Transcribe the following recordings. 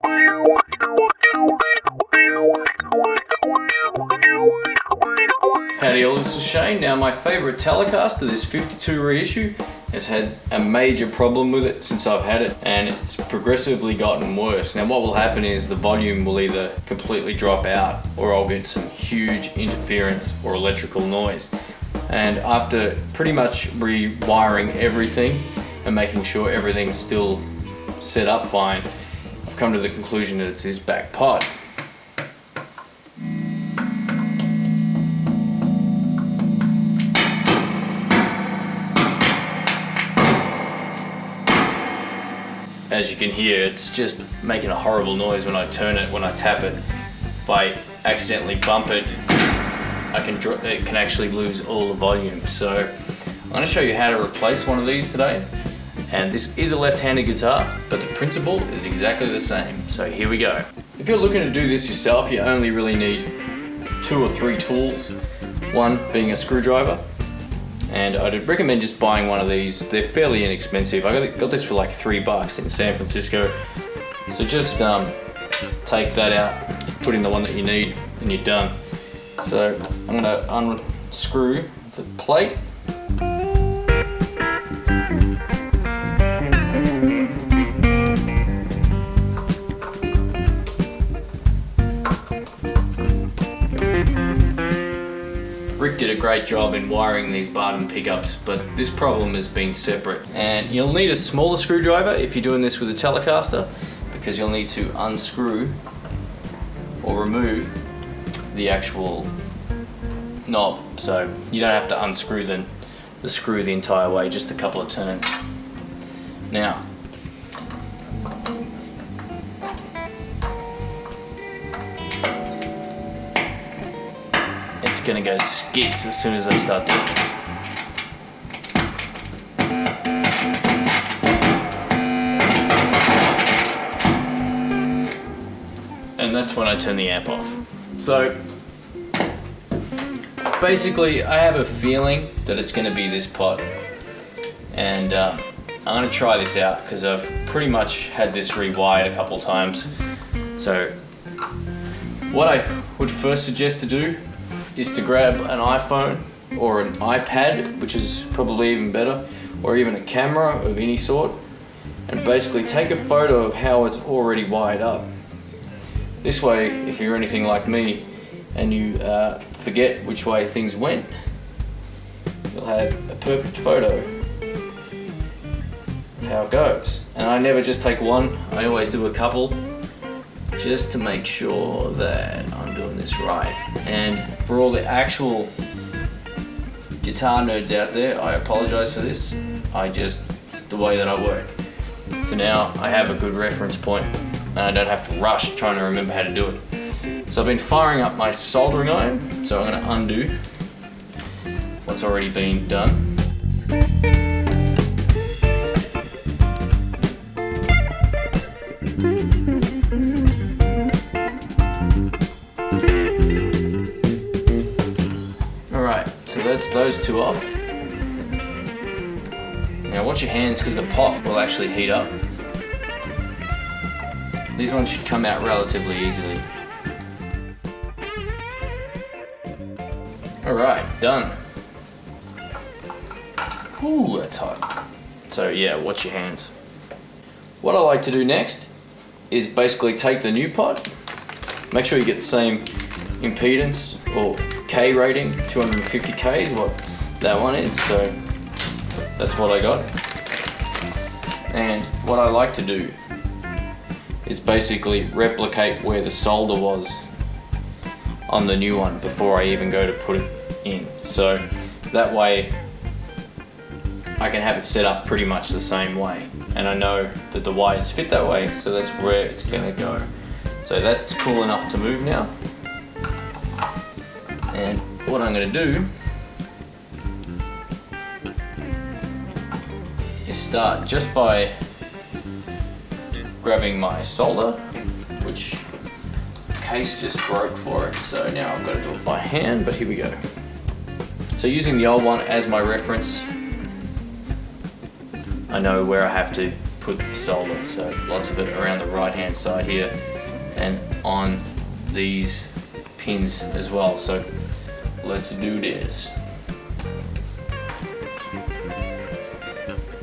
Howdy all, this is Shane. Now my favourite Telecaster, this 52 reissue, has had a major problem with it since I've had it, and it's progressively gotten worse. Now what will happen is the volume will either completely drop out or I'll get some huge interference or electrical noise. And after pretty much rewiring everything and making sure everything's still set up fine, I've come to the conclusion that it's this back pod. As you can hear, it's just making a horrible noise when I turn it, when I tap it. If I accidentally bump it, it can actually lose all the volume. So I'm going to show you how to replace one of these today. And this is a left-handed guitar, but the principle is exactly the same. So here we go. If you're looking to do this yourself, you only really need 2 or 3 tools. One being a screwdriver. And I'd recommend just buying one of these. They're fairly inexpensive. I got this for like $3 in San Francisco. So just take that out, put in the one that you need, and you're done. So I'm gonna unscrew the plate. Rick did a great job in wiring these Barton pickups, but this problem has been separate. And you'll need a smaller screwdriver if you're doing this with a Telecaster, because you'll need to unscrew or remove the actual knob. So you don't have to unscrew the screw the entire way, just a couple of turns. Now, it's gonna go skits as soon as I start doing this. And that's when I turn the amp off. So basically I have a feeling that it's gonna be this pot, and I'm gonna try this out because I've pretty much had this rewired a couple times. So what I would first suggest to do is to grab an iPhone or an iPad, which is probably even better, or even a camera of any sort, and basically take a photo of how it's already wired up. This way, if you're anything like me and you forget which way things went, you'll have a perfect photo of how it goes. And I never just take one, I always do a couple, just to make sure that I'm doing this right. And for all the actual guitar nerds out there, I apologize for this. It's the way that I work. So now I have a good reference point and I don't have to rush trying to remember how to do it. So I've been firing up my soldering iron, so I'm going to undo what's already been done. So that's those two off. Now watch your hands, because the pot will actually heat up. These ones should come out relatively easily. Alright, done. Ooh, that's hot. So yeah, watch your hands. What I like to do next is basically take the new pot, make sure you get the same impedance or K rating. 250K is what that one is, so that's what I got. And what I like to do is basically replicate where the solder was on the new one before I even go to put it in. So that way I can have it set up pretty much the same way, and I know that the wires fit that way, so that's where it's gonna go. So that's cool enough to move now. And what I'm going to do is start just by grabbing my solder, which the case just broke for it, so now I've got to do it by hand, but here we go. So using the old one as my reference, I know where I have to put the solder. So lots of it around the right hand side here and on these pins as well. So let's do this.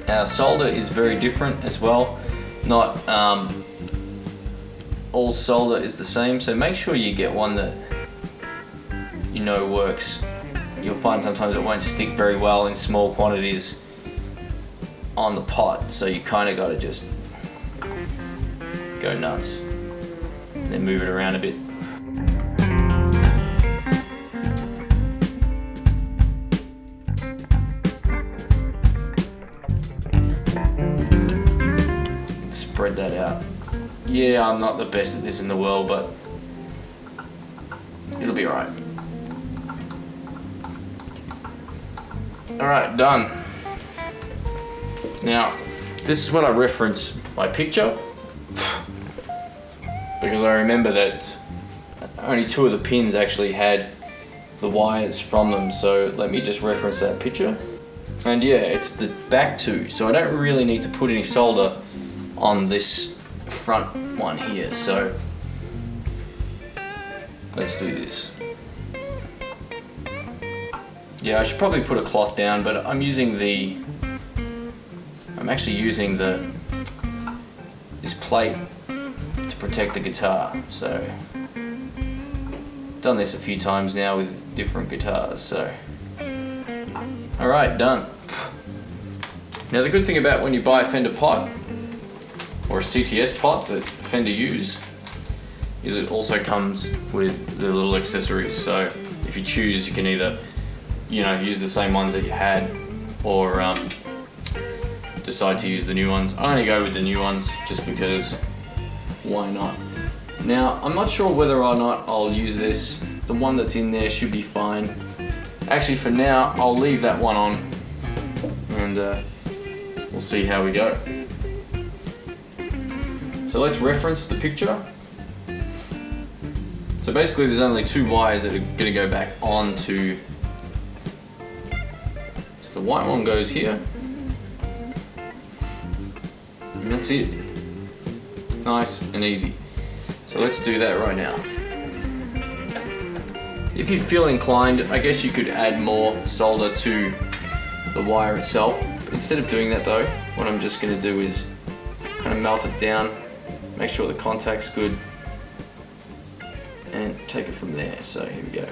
Now solder is very different as well. Not all solder is the same, so make sure you get one that you know works. You'll find sometimes it won't stick very well in small quantities on the pot, so you kind of got to just go nuts and then move it around a bit. Spread that out. Yeah, I'm not the best at this in the world, but it'll be alright. Alright, done. Now, this is when I reference my picture, because I remember that only 2 of the pins actually had the wires from them, so let me just reference that picture. And yeah, it's the back 2, so I don't really need to put any solder on this front one here, so let's do this. Yeah, I should probably put a cloth down, but I'm actually using this plate to protect the guitar. So done this a few times now with different guitars. So alright, done. Now the good thing about when you buy a Fender pot or a CTS pot that Fender use is it also comes with the little accessories. So if you choose, you can either use the same ones that you had, or decide to use the new ones. I only go with the new ones just because why not? Now I'm not sure whether or not I'll use this. The one that's in there should be fine. Actually, for now I'll leave that one on and we'll see how we go. So let's reference the picture. So basically there's only 2 wires that are going to go back onto. So the white one goes here. And that's it. Nice and easy. So let's do that right now. If you feel inclined, I guess you could add more solder to the wire itself. But instead of doing that though, what I'm just going to do is kind of melt it down, make sure the contact's good, and take it from there. So here we go.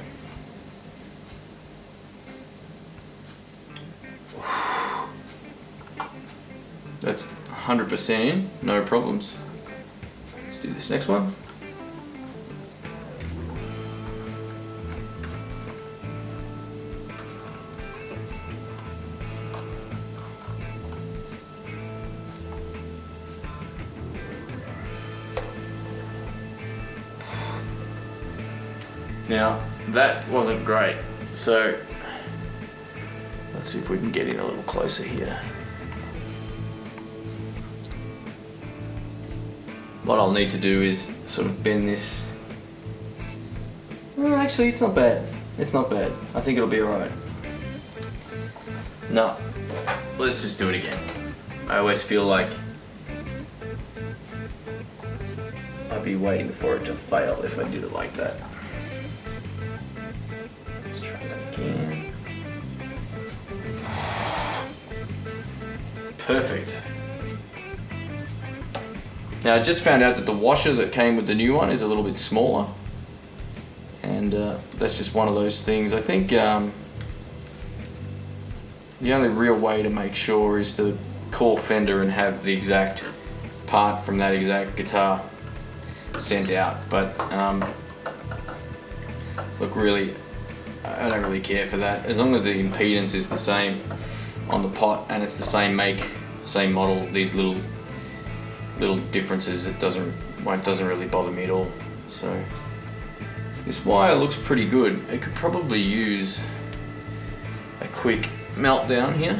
That's 100% in, no problems. Let's do this next one. Now, that wasn't great, so let's see if we can get in a little closer here. What I'll need to do is sort of bend this. Actually, it's not bad. It's not bad. I think it'll be alright. No, let's just do it again. I always feel like I'd be waiting for it to fail if I did it like that. Let's try that again. Perfect. Now I just found out that the washer that came with the new one is a little bit smaller, and that's just one of those things. I think the only real way to make sure is to call Fender and have the exact part from that exact guitar sent out. But look, really, I don't really care for that. As long as the impedance is the same on the pot and it's the same make, same model, these little differences, it doesn't really bother me at all. So this wire looks pretty good. It could probably use a quick meltdown here.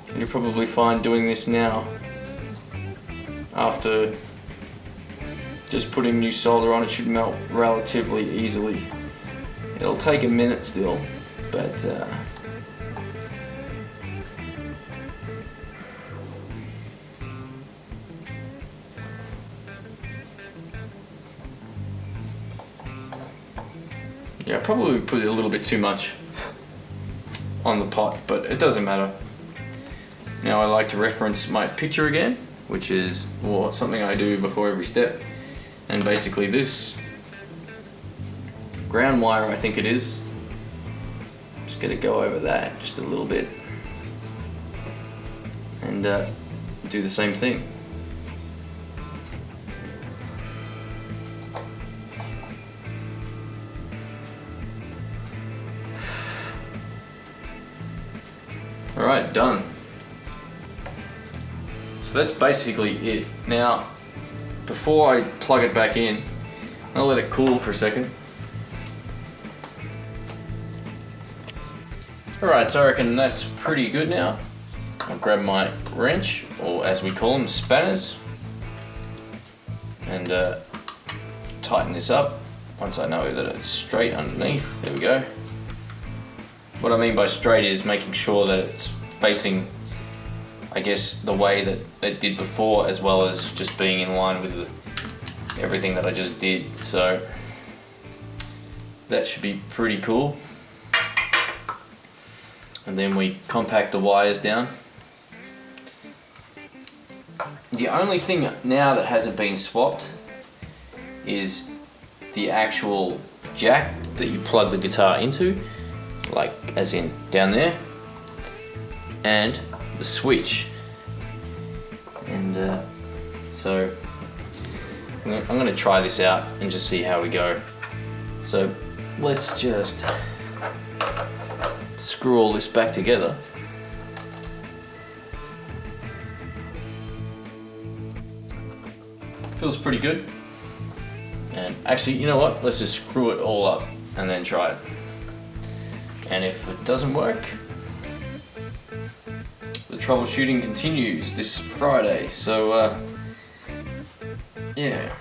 And you're probably fine doing this now after just putting new solder on it should melt relatively easily. It'll take a minute still, but yeah, I probably put a little bit too much on the pot, but it doesn't matter. Now I like to reference my picture again, which is something I do before every step. And basically this ground wire, I think it is, just gonna go over that just a little bit and do the same thing. Alright, done. So that's basically it. Now, before I plug it back in, I'll let it cool for a second. Alright, so I reckon that's pretty good now. I'll grab my wrench, or as we call them, spanners, and tighten this up once I know that it's straight underneath. There we go. What I mean by straight is making sure that it's facing, I guess, the way that it did before, as well as just being in line with everything that I just did. So that should be pretty cool. And then we compact the wires down. The only thing now that hasn't been swapped is the actual jack that you plug the guitar into, like as in down there, and the switch. And so I'm going to try this out and just see how we go. So let's just screw all this back together. Feels pretty good. And actually, you know what? Let's just screw it all up and then try it. And if it doesn't work, the troubleshooting continues this Friday. So yeah.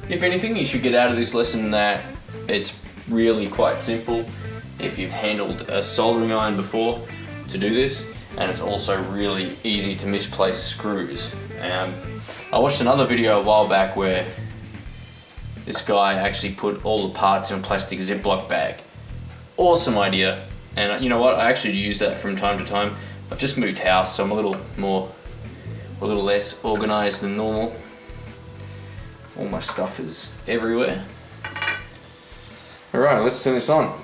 If anything, you should get out of this lesson that it's really quite simple if you've handled a soldering iron before to do this, and it's also really easy to misplace screws. I watched another video a while back where this guy actually put all the parts in a plastic Ziploc bag. Awesome idea, and you know what, I actually use that from time to time. I've just moved house, so I'm a little less organized than normal. All my stuff is everywhere. Alright, let's turn this on.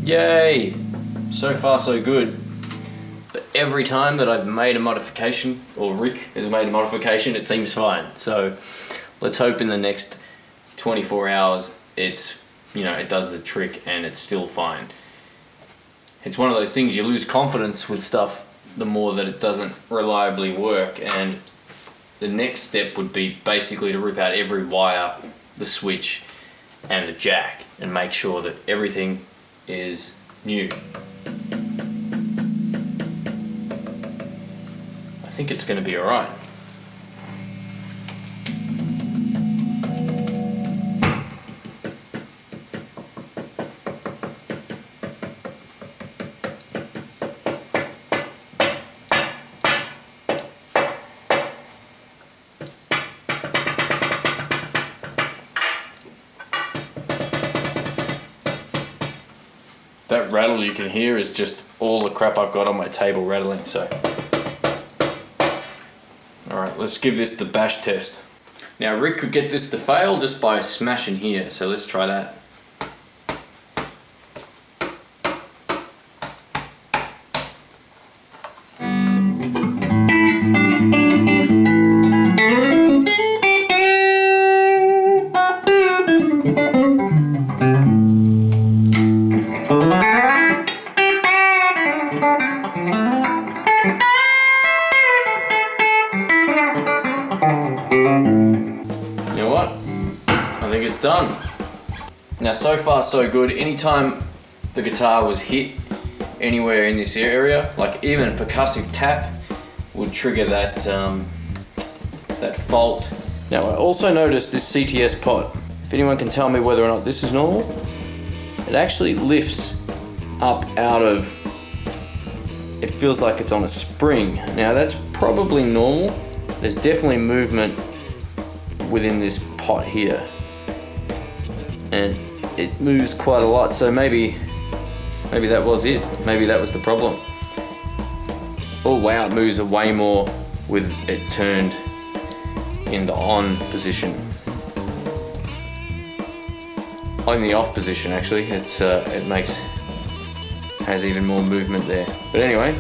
Yay! So far so good. But every time that I've made a modification, or Rick has made a modification, it seems fine. So let's hope in the next 24 hours it does the trick and it's still fine. It's one of those things, you lose confidence with stuff the more that it doesn't reliably work, and the next step would be basically to rip out every wire, the switch and the jack, and make sure that everything is new. I think it's going to be alright. That rattle you can hear is just all the crap I've got on my table rattling, so. Alright, let's give this the bash test. Now Rick could get this to fail just by smashing here, so let's try that. You know what? I think it's done. Now so far so good. Anytime the guitar was hit anywhere in this area, like even a percussive tap would trigger that that fault. Now I also noticed this CTS pot. If anyone can tell me whether or not this is normal, it actually lifts up out of, it feels like it's on a spring. Now that's probably normal. There's definitely movement within this pot here, and it moves quite a lot, so maybe that was it. Maybe that was the problem. Oh wow, it moves way more with it turned in the on position. In the off position actually, has even more movement there. But anyway,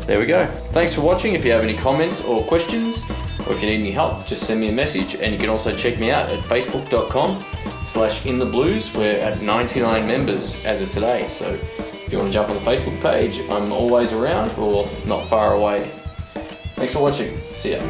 there we go. Thanks for watching. If you have any comments or questions, or if you need any help, just send me a message. And you can also check me out at facebook.com/intheblues. We're at 99 members as of today. So if you want to jump on the Facebook page, I'm always around or not far away. Thanks for watching. See ya.